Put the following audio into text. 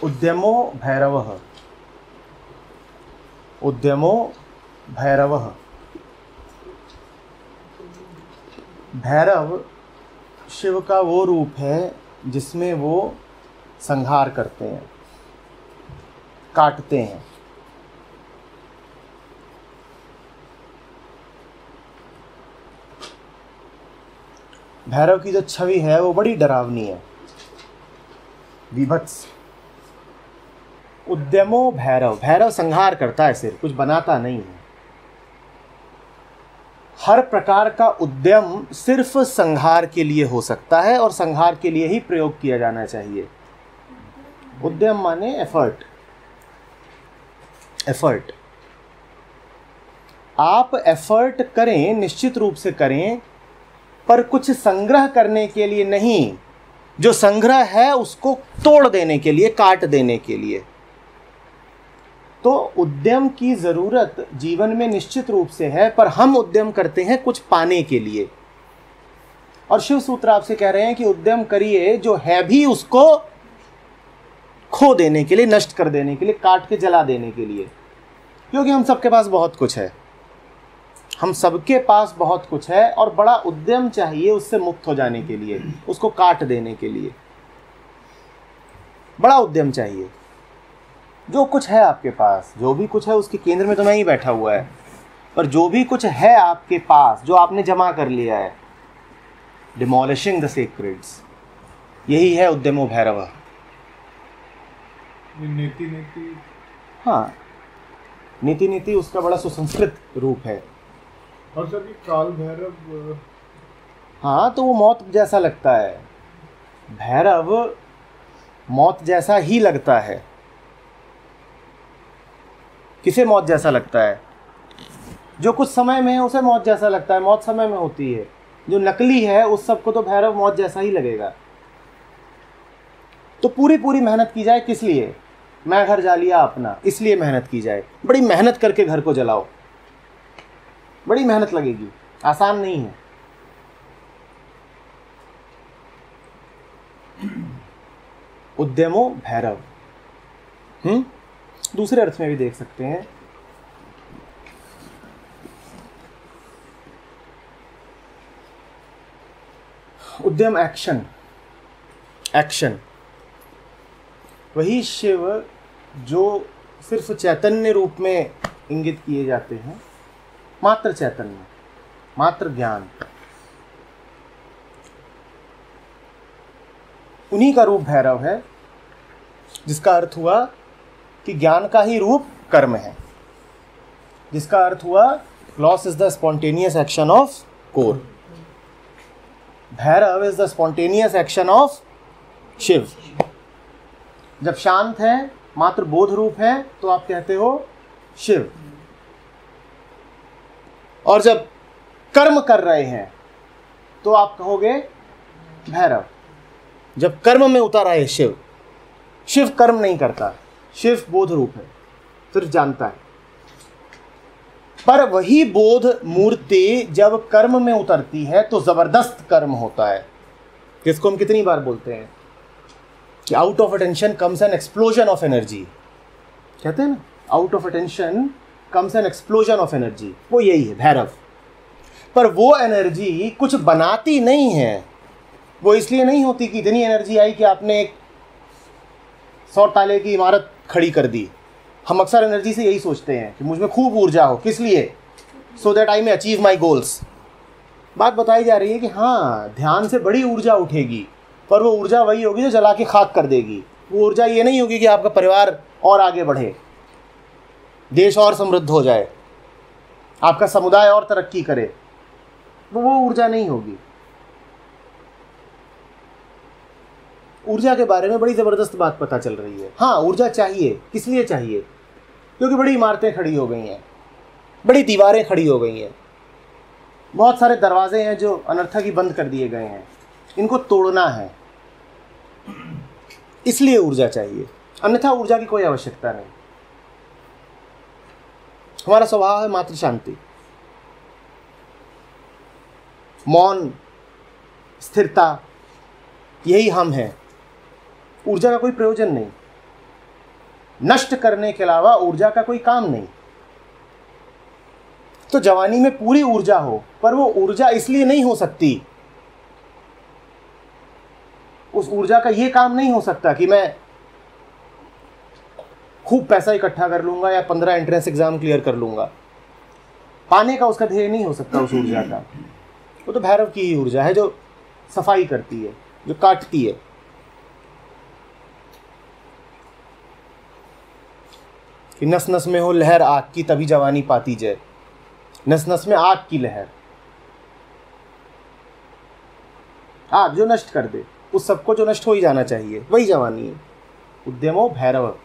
उद्यमो भैरवः, उद्यमो भैरवः। भैरव शिव का वो रूप है जिसमें वो संहार करते हैं, काटते हैं। भैरव की जो छवि है वो बड़ी डरावनी है, विभत्स। उद्यमो भैरव, भैरव संहार करता है, सिर्फ कुछ बनाता नहीं है। हर प्रकार का उद्यम सिर्फ संहार के लिए हो सकता है और संहार के लिए ही प्रयोग किया जाना चाहिए। उद्यम माने एफर्ट, एफर्ट। आप एफर्ट करें, निश्चित रूप से करें, पर कुछ संग्रह करने के लिए नहीं, जो संग्रह है उसको तोड़ देने के लिए, काट देने के लिए। तो उद्यम की ज़रूरत जीवन में निश्चित रूप से है, पर हम उद्यम करते हैं कुछ पाने के लिए। और शिव सूत्र आपसे कह रहे हैं कि उद्यम करिए जो है भी उसको खो देने के लिए, नष्ट कर देने के लिए, काट के जला देने के लिए। क्योंकि हम सबके पास बहुत कुछ है, हम सबके पास बहुत कुछ है, और बड़ा उद्यम चाहिए उससे मुक्त हो जाने के लिए, उसको काट देने के लिए बड़ा उद्यम चाहिए। जो कुछ है आपके पास, जो भी कुछ है, उसके केंद्र में तो नहीं बैठा हुआ है, पर जो भी कुछ है आपके पास, जो आपने जमा कर लिया है, डिमोलिशिंग द सेक्रेड्स, यही है उद्यमो भैरव। नीति नीति, हाँ, नीति नीति उसका बड़ा सुसंस्कृत रूप है। और सर ये काल भैरव, हाँ, तो वो मौत जैसा लगता है, भैरव मौत जैसा ही लगता है। किसे मौत जैसा लगता है? जो कुछ समय में है उसे मौत जैसा लगता है, मौत समय में होती है। जो नकली है उस सबको तो भैरव मौत जैसा ही लगेगा। तो पूरी पूरी मेहनत की जाए, किस लिए? मैं घर जा लिया अपना, इसलिए मेहनत की जाए। बड़ी मेहनत करके घर को जलाओ, बड़ी मेहनत लगेगी, आसान नहीं है। उद्यमो भैरव। दूसरे अर्थ में भी देख सकते हैं। उद्यम एक्शन, एक्शन। वही शिव जो सिर्फ चैतन्य रूप में इंगित किए जाते हैं, मात्र चैतन्य, मात्र ज्ञान, उन्हीं का रूप भैरव है, जिसका अर्थ हुआ कि ज्ञान का ही रूप कर्म है, जिसका अर्थ हुआ loss is the spontaneous action of core, Bhairav is the spontaneous action of Shiv. जब शांत है, मात्र बोध रूप है, तो आप कहते हो शिव। और जब कर्म कर रहे हैं तो आप कहोगे भैरव। जब कर्म में उतर आए शिव, शिव कर्म नहीं करता, शिव बोध रूप है, सिर्फ जानता है। पर वही बोध मूर्ति जब कर्म में उतरती है तो जबरदस्त कर्म होता है, जिसको हम कितनी बार बोलते हैं कि out of attention comes N explosion of energy. कहते हैं ना, out of attention comes N explosion of energy. वो यही है भैरव। पर वो एनर्जी कुछ बनाती नहीं है। वो इसलिए नहीं होती कि इतनी एनर्जी आई कि आपने एक 100 ताले की इमारत खड़ी कर दी। हम अक्सर एनर्जी से यही सोचते हैं कि मुझ में खूब ऊर्जा हो, किस लिए? So that I may achieve my goals. बात बताई जा रही है कि हाँ, ध्यान से बड़ी ऊर्जा उठेगी, पर वो ऊर्जा वही होगी जो जला के खाक कर देगी। वो ऊर्जा ये नहीं होगी कि आपका परिवार और आगे बढ़े, देश और समृद्ध हो जाए, आपका समुदाय और तरक्की करे। वो ऊर्जा नहीं होगी। ऊर्जा के बारे में बड़ी ज़बरदस्त बात पता चल रही है। हाँ, ऊर्जा चाहिए। किस लिए चाहिए? क्योंकि बड़ी इमारतें खड़ी हो गई हैं, बड़ी दीवारें खड़ी हो गई हैं, बहुत सारे दरवाजे हैं जो अनर्थक ही बंद कर दिए गए हैं, इनको तोड़ना है, इसलिए ऊर्जा चाहिए। अन्यथा ऊर्जा की कोई आवश्यकता नहीं। हमारा स्वभाव है मात्र शांति, मौन, स्थिरता, यही हम हैं। ऊर्जा का कोई प्रयोजन नहीं। नष्ट करने के अलावा ऊर्जा का कोई काम नहीं। तो जवानी में पूरी ऊर्जा हो, पर वो ऊर्जा इसलिए नहीं हो सकती, उस ऊर्जा का ये काम नहीं हो सकता कि मैं खूब पैसा इकट्ठा कर लूंगा या 15 एंट्रेंस एग्जाम क्लियर कर लूंगा। पाने का उसका ध्येय नहीं हो सकता उस ऊर्जा का। वो तो भैरव की ही ऊर्जा है जो सफाई करती है, जो काटती है। कि नस नस में हो लहर आग की, तभी जवानी पाती जय। नस नस में आग की लहर, आग जो नष्ट कर दे, उस सबको जो नष्ट हो ही जाना चाहिए, वही जवानी है। उद्यमो भैरव।